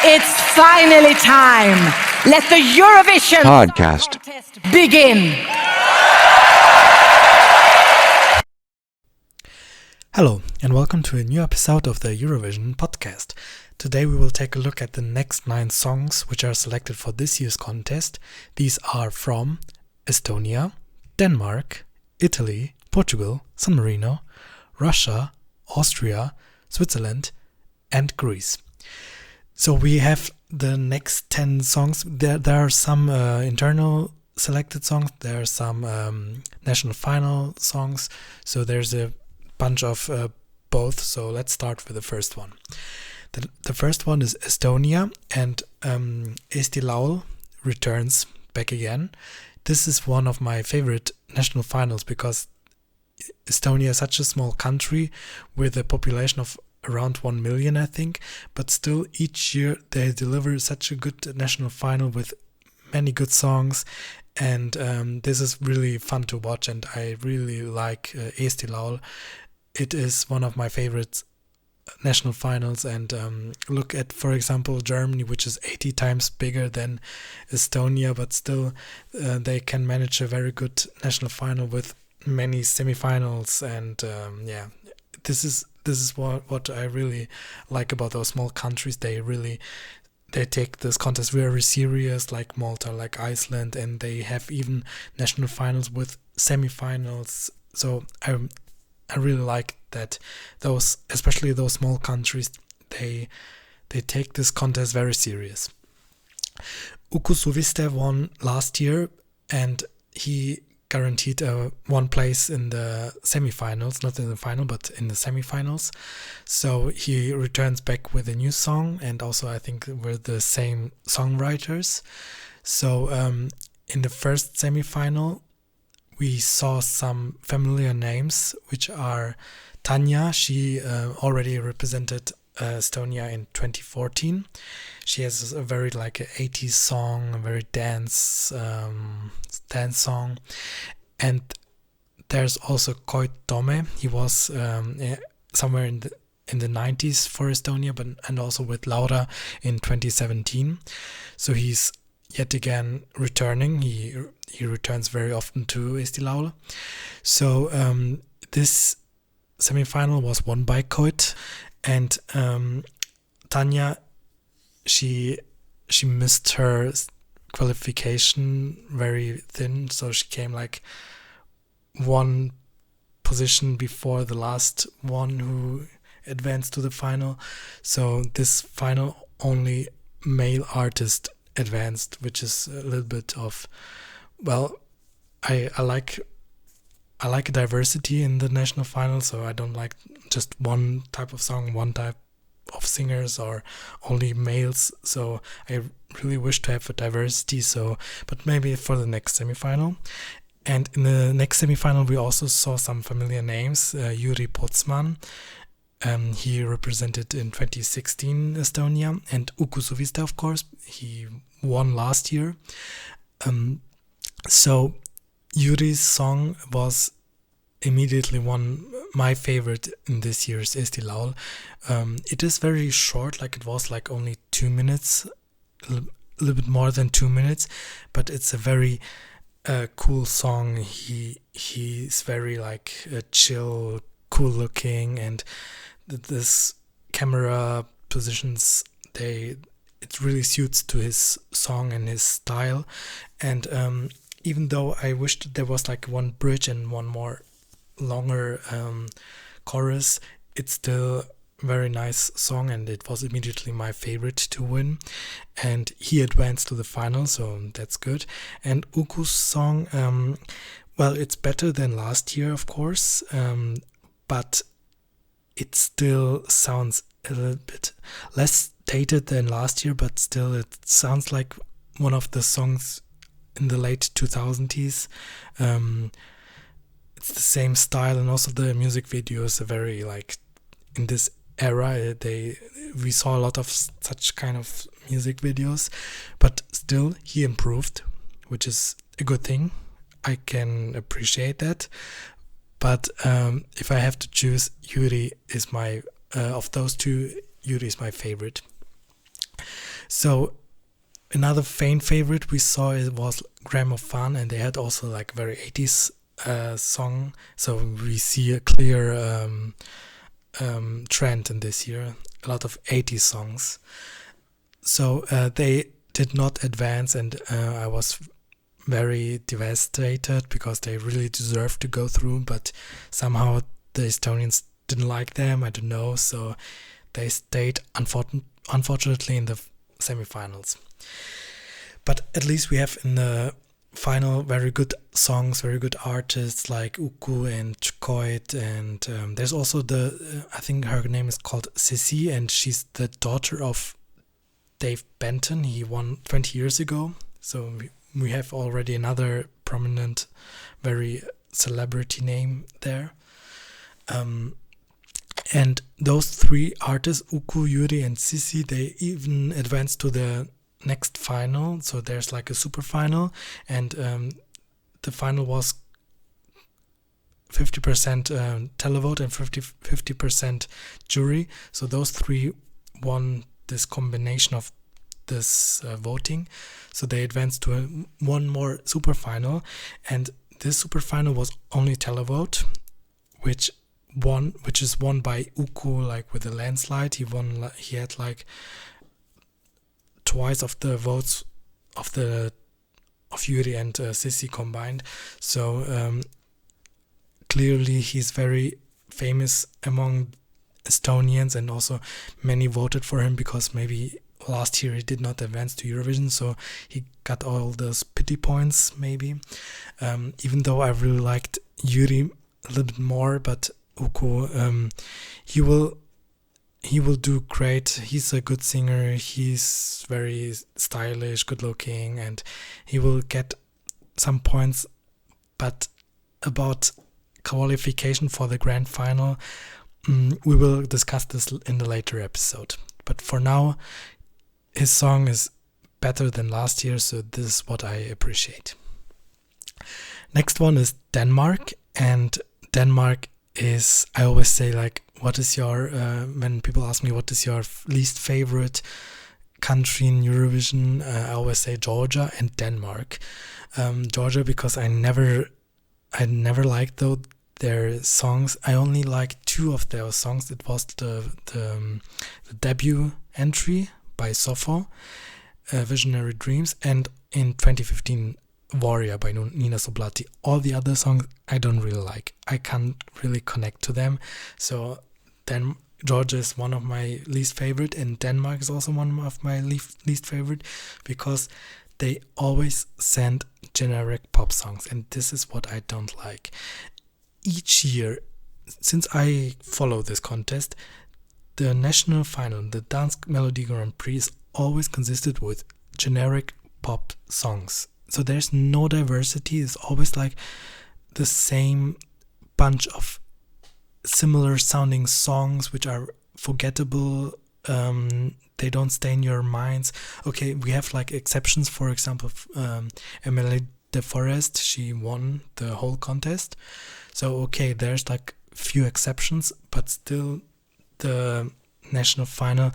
It's finally time. Let the Eurovision Podcast contest begin. Hello, and welcome to a new episode of the Eurovision podcast. Today we will take a look at the next 9 songs which are selected for this year's contest. These are from Estonia, Denmark, Italy, Portugal, San Marino, Russia, Austria, Switzerland, and Greece. So we have the next 10 songs. There are some internal selected songs. There are some national final songs. So there's a bunch of both. So let's start with the first one. The first one is Estonia, and EST returns back again. This is one of my favorite national finals because Estonia is such a small country with a population of around 1 million, I think, but still each year they deliver such a good national final with many good songs, and this is really fun to watch, and I really like EST. It is one of my favorite national finals, and look at, for example, Germany, which is 80 times bigger than Estonia, but still they can manage a very good national final with many semifinals, and this is what I really like about those small countries. They take this contest very serious, like Malta, like Iceland, and they have even national finals with semifinals. So I really like that especially those small countries, they take this contest very serious. Uku Suviste won last year, and he guaranteed one place in the semifinals, not in the final, but in the semifinals. So he returns back with a new song, and also I think we're the same songwriters. So in the first semifinal, we saw some familiar names, which are Tanya. She already represented Estonia in 2014. She has a very like an 80s song, a very dance song. And there's also Koit Tome. He was somewhere in the 90s for Estonia, and also with Laura in 2017. So he's yet again returning. He returns very often to EST. So this semifinal was won by Koit, and Tanya, she missed her qualification very thin, so she came like one position before the last one who advanced to the final. So this final, only male artist advanced, which is a little bit of, well, I like diversity in the national final, so I don't like just one type of song, one type of singers, or only males. So I really wish to have a diversity, but maybe for the next semifinal. And in the next semifinal we also saw some familiar names. Juri Potsman, he represented in 2016 Estonia, and Uku Suviste, of course, he won last year. So Yuri's song was immediately my favorite in this year's EST. It is very short, like it was like only 2 minutes, a little bit more than 2 minutes, but it's a very cool song. He's very like chill, cool looking, and this camera positions, it really suits to his song and his style. And even though I wished there was like one bridge and one more longer chorus, it's still a very nice song, and it was immediately my favorite to win. And he advanced to the final, so that's good. And Uku's song, well, it's better than last year, of course, but it still sounds a little bit less dated than last year, but still it sounds like one of the songs in the late 2000s. It's the same style, and also the music videos are very like in this era. We saw a lot of such kind of music videos, but still he improved, which is a good thing. I can appreciate that. But if I have to choose, Yuri is of those two, Yuri is my favorite. So another faint favorite we saw was Gram of Fun, and they had also like very 80s song. So we see a clear trend in this year, a lot of 80s songs. So they did not advance, and I was very devastated because they really deserved to go through, but somehow the Estonians didn't like them, I don't know, so they stayed unfortunately in the semifinals. But at least we have in the final very good songs, very good artists like Uku and Chkoit, and there's also I think her name is called Sissi, and she's the daughter of Dave Benton. He won 20 years ago, so we have already another prominent, very celebrity name there. And those three artists, Uku, Yuri and Sissi, they even advanced to the next final. So there's like a super final, and the final was 50% televote and 50% jury. So those three won this combination of this voting. So they advanced to one more super final, and this super final was only televote, which is won by Uku, like with a landslide. He had like twice of the votes of Yuri and Sissi combined. So clearly he's very famous among Estonians, and also many voted for him because maybe last year he did not advance to Eurovision, so he got all those pity points maybe. Even though I really liked Yuri a little bit more, but Uku, he will do great. He's a good singer, he's very stylish, good looking, and he will get some points. But about qualification for the grand final, we will discuss this in the later episode. But for now, his song is better than last year, so this is what I appreciate. Next one is Denmark, and Denmark is, I always say, like, what is your, when people ask me what is your least favorite country in Eurovision, I always say Georgia and Denmark. Georgia because I never liked their songs. I only liked two of their songs. It was the debut entry by Sofo, Visionary Dreams, and in 2015 Warrior by Nina Soblati. All the other songs I don't really like. I can't really connect to them. So then Georgia is one of my least favorite, and Denmark is also one of my least favorite because they always send generic pop songs, and this is what I don't like. Each year, since I follow this contest, the national final, the Dansk Melodi Grand Prix, is always consisted with generic pop songs. So there's no diversity. It's always like the same bunch of similar sounding songs which are forgettable. They don't stay in your minds. Okay, we have like exceptions. For example, Emily de Forest, she won the whole contest. So okay, there's like few exceptions, but still the national final,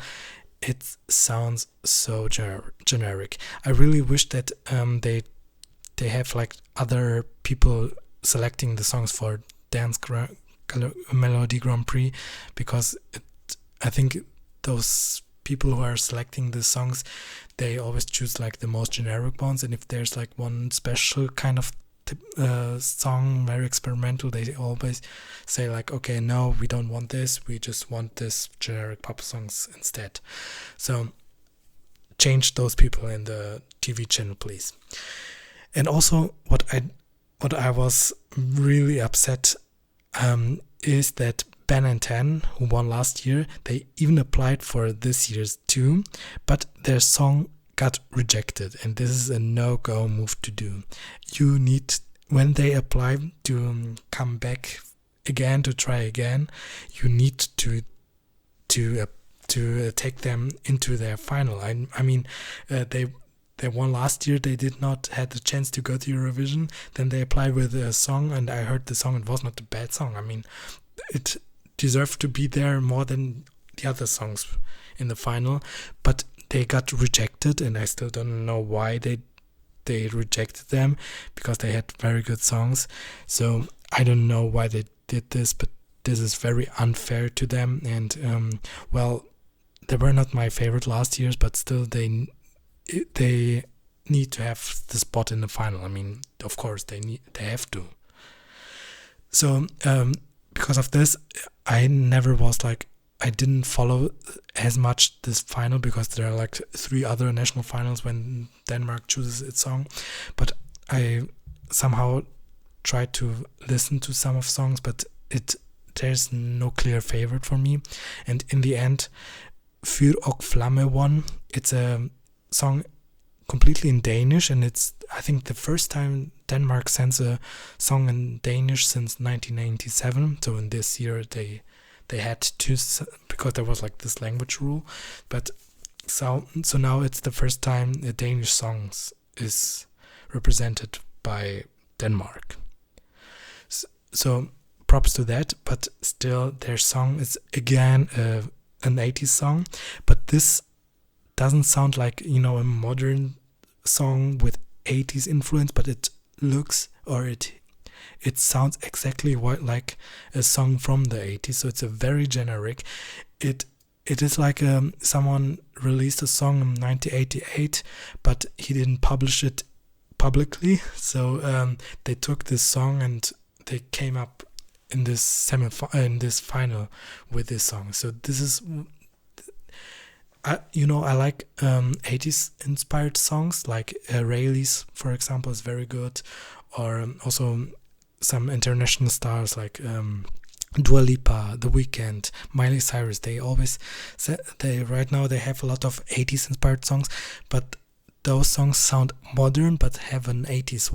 it sounds so generic. I really wish that they have like other people selecting the songs for Dance Melody Grand Prix, because I think those people who are selecting the songs, they always choose like the most generic ones, and if there's like one special kind of song, very experimental, they always say like, okay, no, we don't want this, we just want this generic pop songs instead. So change those people in the TV channel, please. And also what I was really upset is that Ben and Ten, who won last year, they even applied for this year's too, but their song got rejected, and this is a no-go move to do. You need, when they apply to come back again, to try again, you need to take them into their final. I mean, they won last year. They did not have the chance to go to Eurovision. Then they applied with a song, and I heard the song. It was not a bad song. I mean, it deserved to be there more than the other songs in the final, but they got rejected, and I still don't know why they rejected them, because they had very good songs. So I don't know why they did this, but this is very unfair to them. And well, they were not my favorite last years, but still they need to have the spot in the final. I mean, of course they have to. So because of this, I didn't follow as much this final, because there are like 3 other national finals when Denmark chooses its song. But I somehow tried to listen to some of songs, but there's no clear favorite for me. And in the end, Fyr og Flamme won. It's a song completely in Danish, and it's, I think, the first time Denmark sends a song in Danish since 1997. So in this year they had to, because there was like this language rule. But so now it's the first time a Danish song is represented by Denmark. So props to that, but still their song is again an 80s song, but this doesn't sound like, a modern song with 80s influence, but it looks, or it sounds exactly like a song from the 80s. So it's a very generic. It is like someone released a song in 1988, but he didn't publish it publicly. So they took this song and they came up in this final with this song. So this is, I like 80s inspired songs, like Rayleigh's, for example, is very good, or also some international stars like Dua Lipa, The Weeknd, Miley Cyrus. They always right now they have a lot of 80s inspired songs, but those songs sound modern but have an 80s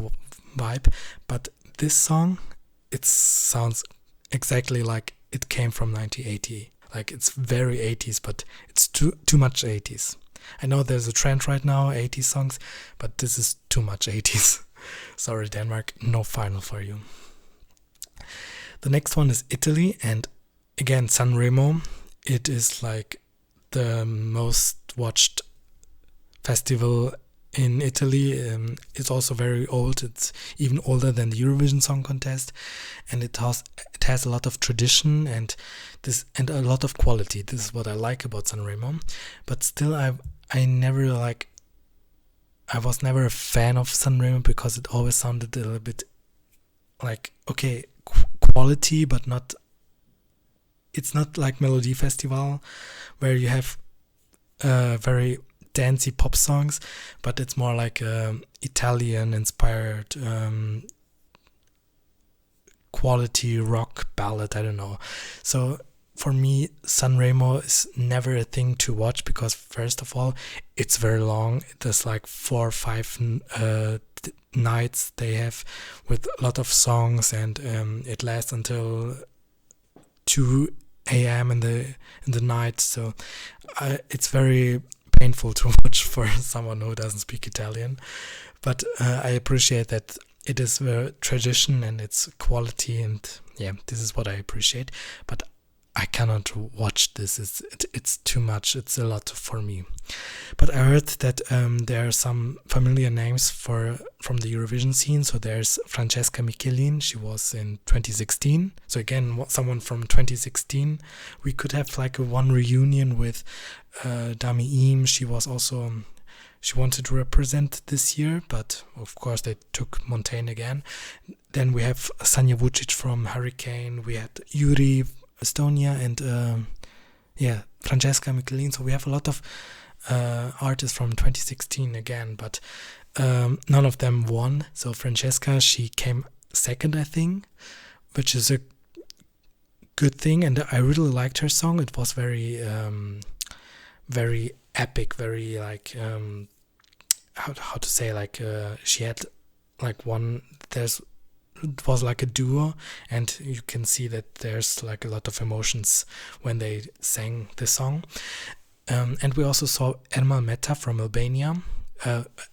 vibe. But this song, it sounds exactly like it came from 1980. Like, it's very 80s, but it's too much 80s. I know there's a trend right now, 80s songs, but this is too much 80s. Sorry, Denmark, no final for you. The next one is Italy, and again, Sanremo. It is like the most watched festival in Italy. It's also very old. It's even older than the Eurovision Song Contest, and it has a lot of tradition and a lot of quality. This is what I like about Sanremo. But still, I was never a fan of Sanremo, because it always sounded a little bit like, okay, quality, but not. It's not like Melody Festival, where you have very dancey pop songs, but it's more like Italian inspired quality rock ballad. I don't know. So for me, Sanremo is never a thing to watch, because first of all, it's very long. There's like 4 or 5 nights they have with a lot of songs, and it lasts until 2 a.m. in the night. So it's very painful to watch for someone who doesn't speak Italian, but I appreciate that it is a tradition and it's quality, and yeah, this is what I appreciate. But I cannot watch this. It's too much. It's a lot for me. But I heard that there are some familiar names from the Eurovision scene. So there's Francesca Michelin. She was in 2016. So again, someone from 2016. We could have like one reunion with Dami Im. She wanted to represent this year, but of course they took Montaigne again. Then we have Sanja Vucic from Hurricane. We had Yuri, Estonia, and Francesca Michelin. So we have a lot of artists from 2016 again, but none of them won. So Francesca, she came second, I think, which is a good thing, and I really liked her song. It was very very epic, very like how to say, like she had like it was like a duo, and you can see that there's like a lot of emotions when they sang the song. And we also saw Ermal Meta from Albania.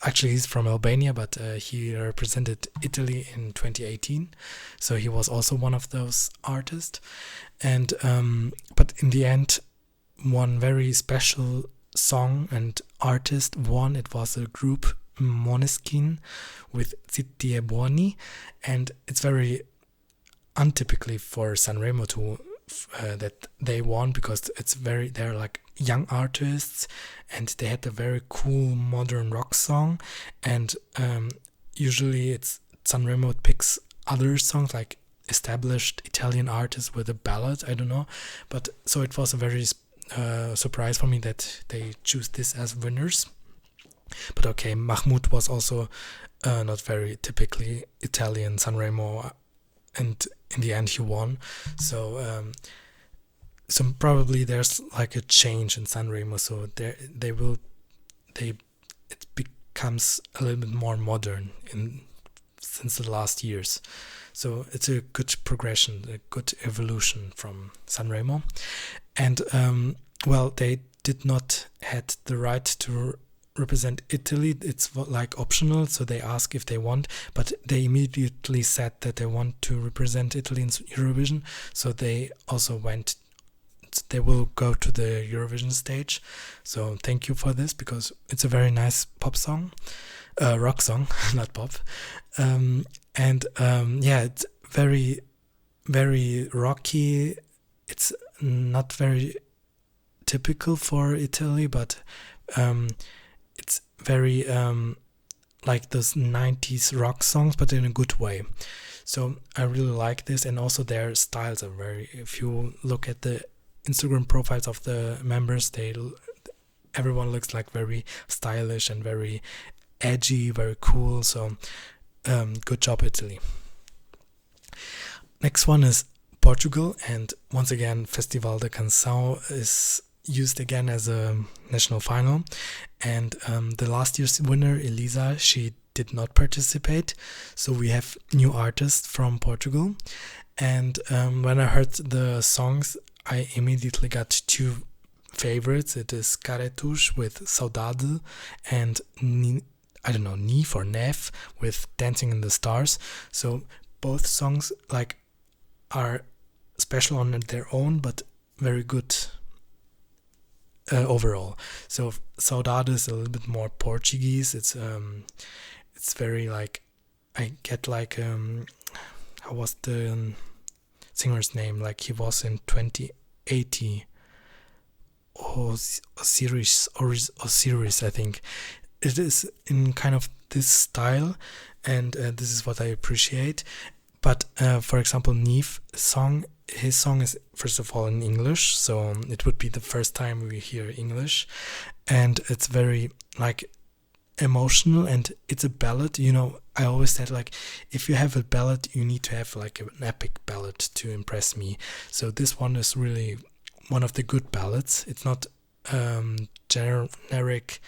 Actually, he's from Albania, but he represented Italy in 2018, so he was also one of those artists. And but in the end, one very special song and artist won. It was a group Måneskin with Zitti e Buoni, and it's very untypically for Sanremo to that they won, because they're like young artists, and they had a very cool modern rock song, and usually it's Sanremo picks other songs like established Italian artists with a ballad, I don't know, but so it was a very surprise for me that they choose this as winners. But okay, Mahmoud was also not very typically Italian Sanremo, and in the end he won. So probably there's like a change in Sanremo, so it becomes a little bit more modern since the last years. So it's a good progression, a good evolution from Sanremo. And they did not had the right to represent Italy. It's like optional, so they ask if they want, but they immediately said that they want to represent Italy in Eurovision, so they will go to the Eurovision stage. So thank you for this, because it's a very nice pop song, rock song, not pop. It's very, very rocky. It's not very typical for Italy, but it's very like those 90s rock songs, but in a good way. So I really like this, and also their styles are if you look at the Instagram profiles of the members, everyone looks like very stylish and very edgy, very cool. So good job, Italy. Next one is Portugal, and once again Festival da Canção is used again as a national final, and the last year's winner, Elisa, she did not participate, so we have new artists from Portugal. And when I heard the songs, I immediately got two favorites. It is Caretus with Saudade, and Nif or Nef with Dancing in the Stars. So both songs are special on their own, but very good overall. So Saudade is a little bit more Portuguese. It's very I get how was the singer's name? He was in 2080. Osiris, I think. It is in kind of this style, and this is what I appreciate. But for example, Nif his song is first of all in English, so it would be the first time we hear English, and it's very emotional, and it's a ballad. I always said if you have a ballad, you need to have an epic ballad to impress me. So this one is really one of the good ballads. It's not generic,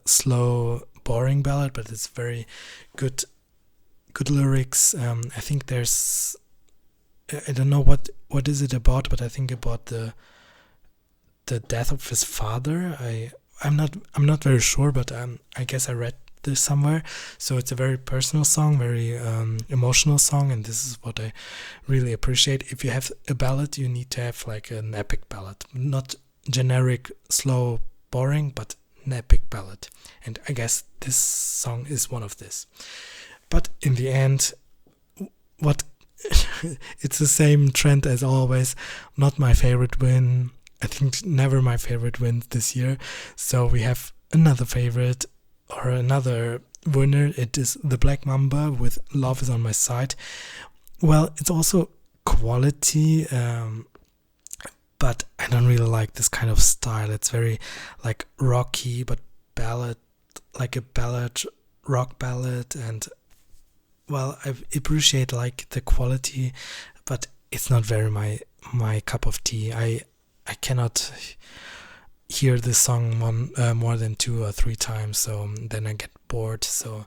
slow, boring ballad, but it's very good lyrics. I think there's, I don't know what is it about, but I think about the death of his father. I'm not very sure, but I guess I read this somewhere. So it's a very personal song, very emotional song, and this is what I really appreciate. If you have a ballad, you need to have an epic ballad, not generic, slow, boring, but an epic ballad. And I guess this song is one of this. But in the end, it's the same trend as always. Not my favorite win. I think never my favorite win this year. So we have another favorite or another winner. It is the Black Mamba with Love Is On My Side. Well, it's also quality, but I don't really like this kind of style. It's very rocky, but ballad, like a ballad, rock ballad, and I appreciate the quality, but it's not very my cup of tea. I cannot hear this song more than 2 or 3 times, so then I get bored. So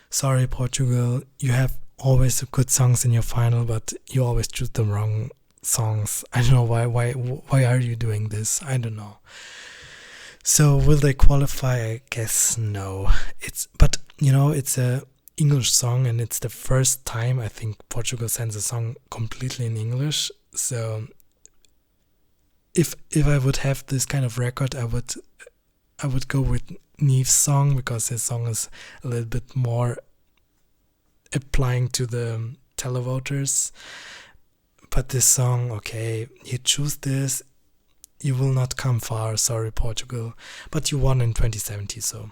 sorry, Portugal, you have always good songs in your final, but you always choose the wrong songs. I don't know why are you doing this? I don't know. So will they qualify? I guess no. It's a English song, and it's the first time I think Portugal sends a song completely in English. So if I would have this kind of record, I would I would go with Neve's song because his song is a little bit more applying to the televoters. But this song, okay, you choose this, you will not come far, sorry Portugal. But you won in 2017, so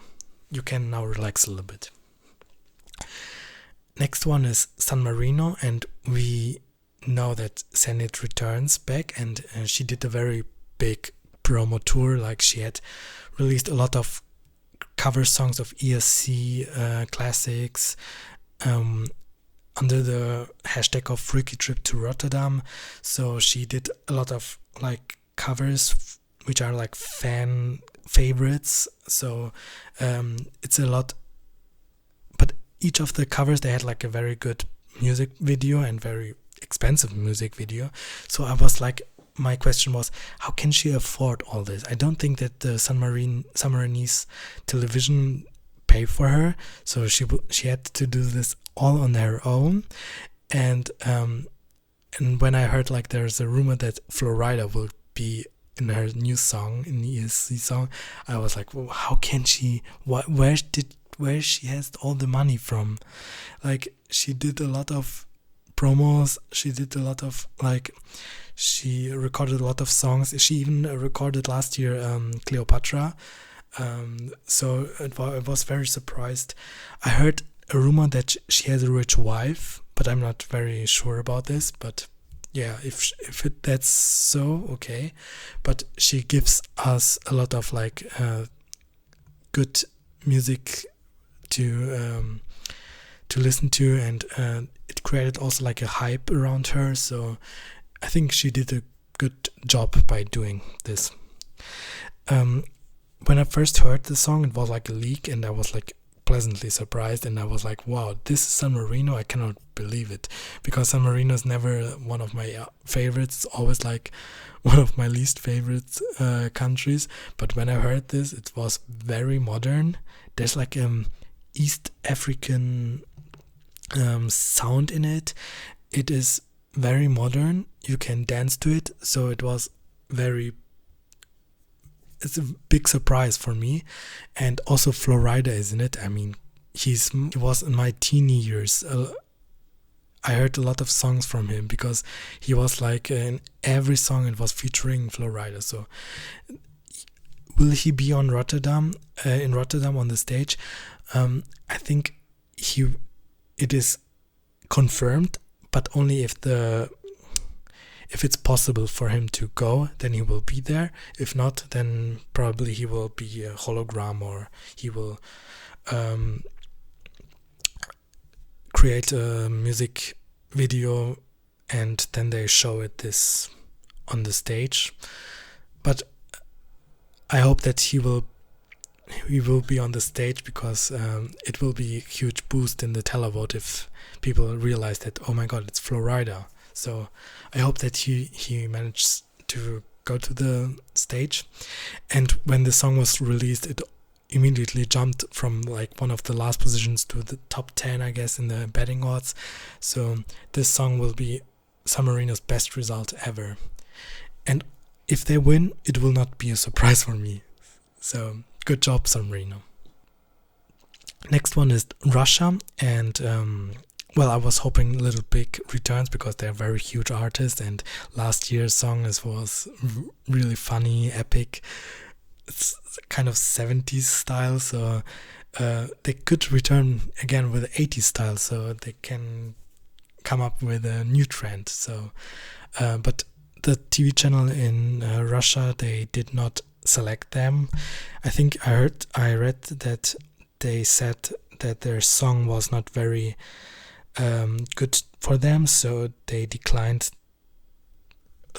you can now relax a little bit. Next one is San Marino, and we know that Zenit returns back, and she did a very big promo tour. Like, she had released a lot of cover songs of EST classics under the hashtag of Freaky Trip to Rotterdam. So she did a lot of like covers which are like fan favorites. So it's a lot, but each of the covers, they had like a very good music video and very expensive music video. So I was like, my question was, how can she afford all this? I don't think that the San Marinese television pay for her, so she had to do this all on her own. And when I heard like there's a rumor that Florida will be in her new song, in the EST song, I was like, well, how can she? Where she has all the money from? Like, she did a lot of promos. She did a lot of like. She recorded a lot of songs. She even recorded last year Cleopatra. So I was very surprised. I heard a rumor that she has a rich wife, but I'm not very sure about this. But yeah, if that's so, okay. But she gives us a lot of like good music to listen to, and it created also like a hype around her. So I think she did a good job by doing this. When I first heard the song, it was like a leak, and I was like pleasantly surprised, and I was like, wow, this is San Marino. I cannot believe it, because San Marino is never one of my favorites. It's always like one of my least favorite countries. But when I heard this, it was very modern. There's like East African sound in it. It is very modern. You can dance to it. So it's a big surprise for me. And also Florida is in it. I mean, he was in my teeny years. I heard a lot of songs from him because he was like in every song it was featuring Florida. So will he be on Rotterdam? In Rotterdam on the stage? I think it is confirmed, but only if it's possible for him to go, then he will be there. If not, then probably he will be a hologram, or he will create a music video and then they show it this on the stage. But I hope that he will be on the stage, because it will be a huge boost in the televote if people realize that, oh my god, it's Florida. So I hope that he managed to go to the stage. And when the song was released, it immediately jumped from like one of the last positions to the top 10, I guess, in the betting odds. So this song will be San Marino's best result ever. And if they win, it will not be a surprise for me. So good job, San Marino. Next one is Russia, and well, I was hoping Little Big returns because they're very huge artists, and last year's song was really funny, epic. It's kind of 70s style, so they could return again with 80s style, so they can come up with a new trend. So, but the TV channel in Russia, they did not select them. I think I read that they said that their song was not very good for them, so they declined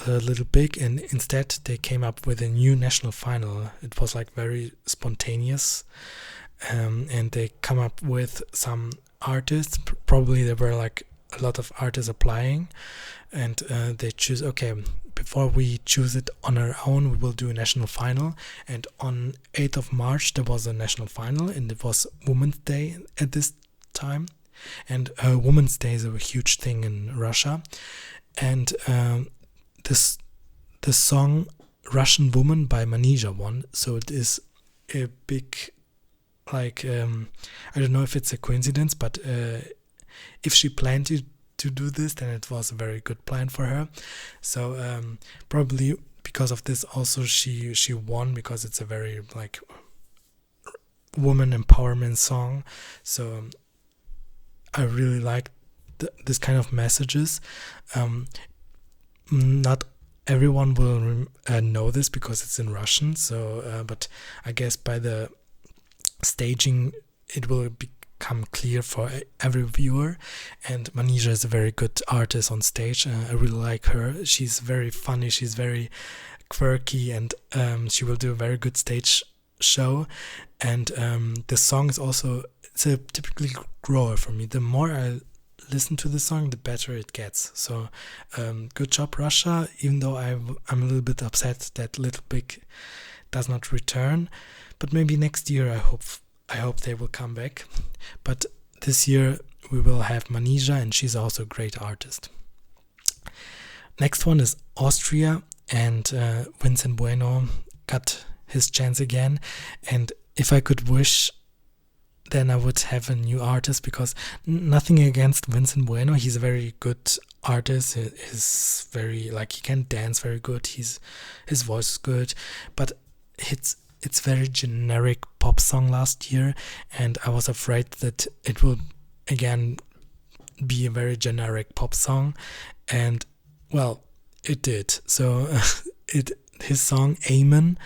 a Little Big, and instead they came up with a new national final. It was like very spontaneous, and they come up with some artists. Probably there were like a lot of artists applying, and they choose, okay, before we choose it on our own, we will do a national final. And on 8th of March there was a national final, and it was Women's Day at this time. And Women's Day is a huge thing in Russia, and the song Russian Woman by Manija won. So it is a big, like, I don't know if it's a coincidence, but if she planned to do this, then it was a very good plan for her. So probably because of this also she won, because it's a very like woman empowerment song. So I really like this kind of messages. Not everyone will know this because it's in Russian, so but I guess by the staging it will become clear for every viewer. And Manija is a very good artist on stage. I really like her. She's very funny, she's very quirky, and she will do a very good stage show. And the song is also, it's a typically grower for me. The more I listen to the song, the better it gets. So good job, Russia, even though I'm a little bit upset that Little Big does not return. But maybe next year I hope they will come back. But this year we will have Manija, and she's also a great artist. Next one is Austria, and Vincent Bueno got his chance again. And if I could wish, then I would have a new artist, because nothing against Vincent Bueno. He's a very good artist. He's very, like, he can dance very good. His voice is good, but it's very generic pop song last year, and I was afraid that it will again be a very generic pop song, and well, it did. So his song Amen,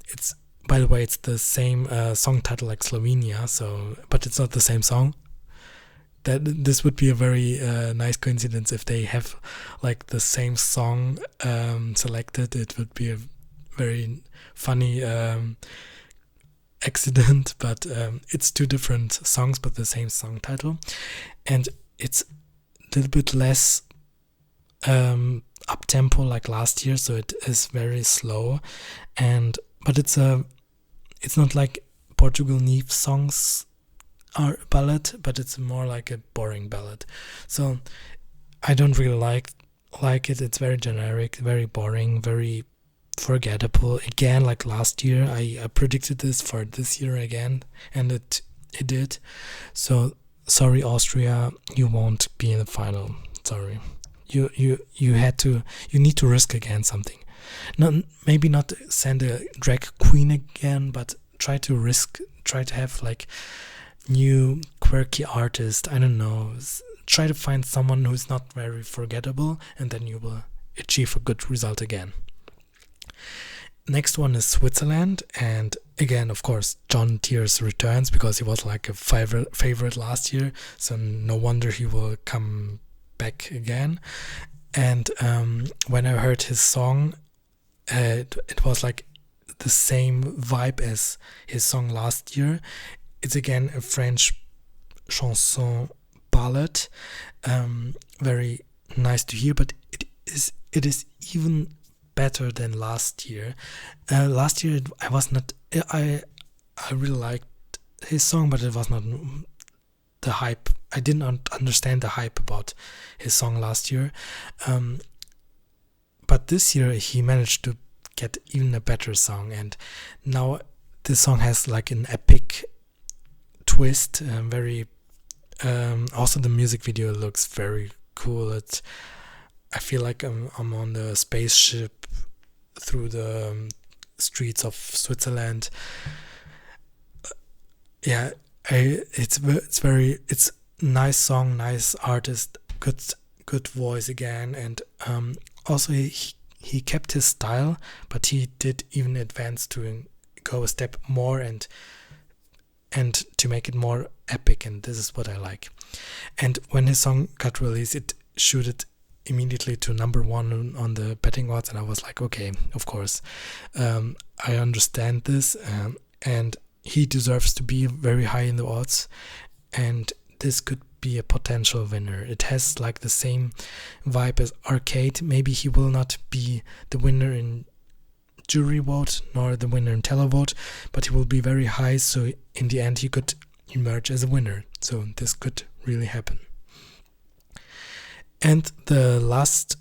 it's, by the way, it's the same song title like Slovenia, so, but it's not the same song. This would be a very nice coincidence if they have like the same song selected. It would be a very funny accident, but it's two different songs but the same song title, and it's a little bit less up tempo like last year, so it is very slow, but it's not like Portugal Neve songs are a ballad, but it's more like a boring ballad. So I don't really like it. It's very generic, very boring, very forgettable. Again, like last year, I predicted this for this year again, and it did. So sorry, Austria, you won't be in the final. Sorry, you need to risk again something. Maybe not send a drag queen again, but try to have like new quirky artist. I don't know. Try to find someone who's not very forgettable, and then you will achieve a good result again. Next one is Switzerland, and again, of course, John Tears returns because he was like a favorite last year, so no wonder he will come back again. And when I heard his song, it was like the same vibe as his song last year. It's again a French chanson ballad, very nice to hear, but it is even better than last year. Last year I really liked his song, but it was not the hype. I didn't understand the hype about his song last year. But this year he managed to get even a better song, and now this song has like an epic twist. Also the music video looks very cool. I feel like I'm on the spaceship through the streets of Switzerland. It's nice song, nice artist, good voice again, and also he kept his style, but he did even advance to go a step more and to make it more epic, and this is what I like. And when his song got released, it shooted immediately to number one on the betting odds, and I was like, okay, of course, I understand this, and he deserves to be very high in the odds, and this could be a potential winner. It has like the same vibe as Arcade. Maybe he will not be the winner in jury vote nor the winner in televote, but he will be very high, so in the end he could emerge as a winner. So this could really happen. And the last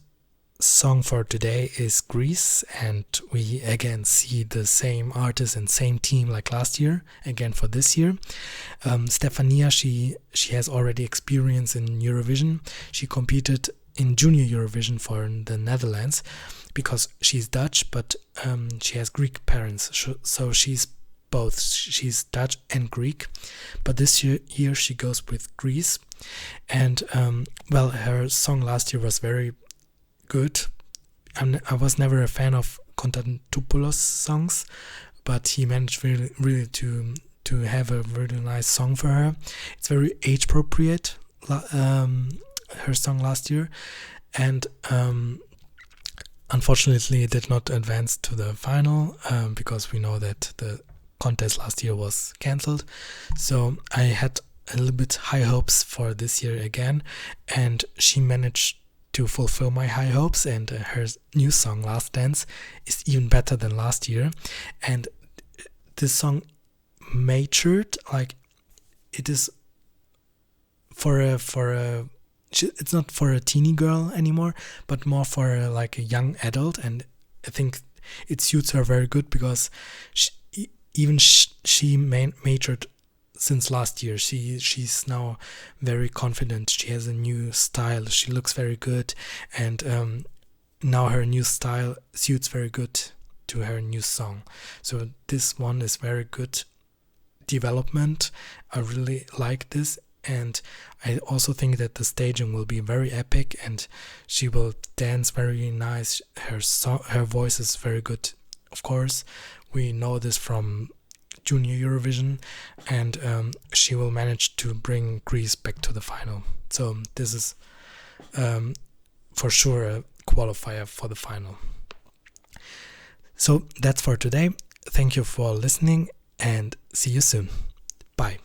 song for today is Greece, and we again see the same artist and same team like last year, again for this year. Stefania, she has already experience in Eurovision. She competed in Junior Eurovision for the Netherlands because she's Dutch, but she has Greek parents, so she's both. She's Dutch and Greek, but this year she goes with Greece. And well, her song last year was very good. I was never a fan of Konstantopoulos songs, but he managed really to have a really nice song for her. It's very age appropriate, her song last year, and unfortunately it did not advance to the final because we know that the contest last year was cancelled. So I had a little bit high hopes for this year again, and she managed to fulfill my high hopes, and her new song Last Dance is even better than last year. And this song matured, like it is it's not for a teeny girl anymore, but more for like a young adult, and I think it suits her very good because she matured since last year. She's now very confident. She has a new style. She looks very good, and now her new style suits very good to her new song. So this one is very good development. I really like this, and I also think that the staging will be very epic, and she will dance very nice. Her voice is very good. Of course, we know this from Junior Eurovision, and she will manage to bring Greece back to the final. So this is for sure a qualifier for the final. So that's for today. Thank you for listening, and see you soon. Bye.